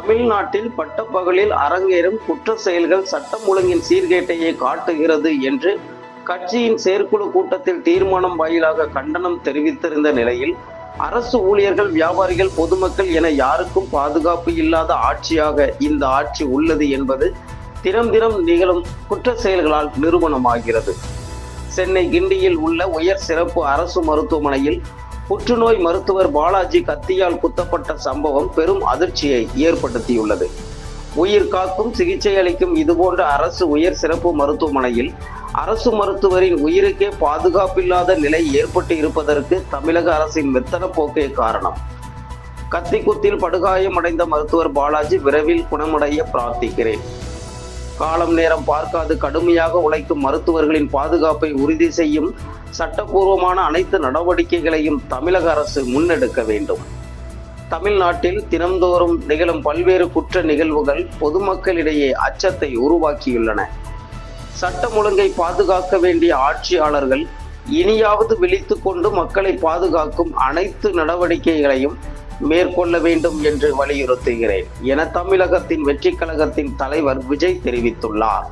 தமிழ்நாட்டில் பட்டப்பகலில் அரங்கேறும் குற்ற செயல்கள் சட்டம் ஒழுங்கின் சீர்கேட்டையே காட்டுகிறது என்று கட்சியின் செயற்குழு கூட்டத்தில் தீர்மானம் வாயிலாக கண்டனம் தெரிவித்திருந்த நிலையில், அரசு ஊழியர்கள், வியாபாரிகள், பொதுமக்கள் என யாருக்கும் பாதுகாப்பு இல்லாத ஆட்சியாக இந்த ஆட்சி உள்ளது என்பது தினம் தினம் நிகழும் குற்ற செயல்களால் நிரூபணமாகிறது. சென்னை கிண்டியில் உள்ள உயர் சிறப்பு அரசு மருத்துவமனையில் புற்றுநோய் மருத்துவர் பாலாஜி கத்தியால் குத்தப்பட்ட சம்பவம் பெரும் அதிர்ச்சியை ஏற்படுத்தியுள்ளது. உயிர் காக்கும் சிகிச்சை அளிக்கும் இதுபோன்ற அரசு உயர் சிறப்பு மருத்துவமனையில் அரசு மருத்துவரின் உயிருக்கே பாதுகாப்பில்லாத நிலை ஏற்பட்டு இருப்பதற்கு தமிழக அரசின் மெத்தன போக்கே காரணம். கத்திக்குத்தில் படுகாயமடைந்த மருத்துவர் பாலாஜி விரைவில் குணமடைய பிரார்த்திக்கிறேன். காலம் நேரம் பார்க்காது கடுமையாக உழைக்கும் மருத்துவர்களின் பாதுகாப்பை உறுதி செய்யும் சட்டப்பூர்வமான அனைத்து நடவடிக்கைகளையும் தமிழக அரசு முன்னெடுக்க வேண்டும். தமிழ்நாட்டில் தினந்தோறும் நிகழும் பல்வேறு குற்ற நிகழ்வுகள் பொதுமக்களிடையே அச்சத்தை உருவாக்கியுள்ளன. சட்டம் ஒழுங்கை பாதுகாக்க வேண்டிய ஆட்சியாளர்கள் இனியாவது விழித்து கொண்டு மக்களை பாதுகாக்கும் அனைத்து நடவடிக்கைகளையும் மேற்கொள்ள வேண்டும் என்று வலியுறுத்துகிறேன் என தமிழகத்தின் வெற்றி கழகத்தின் தலைவர் விஜய் தெரிவித்துள்ளார்.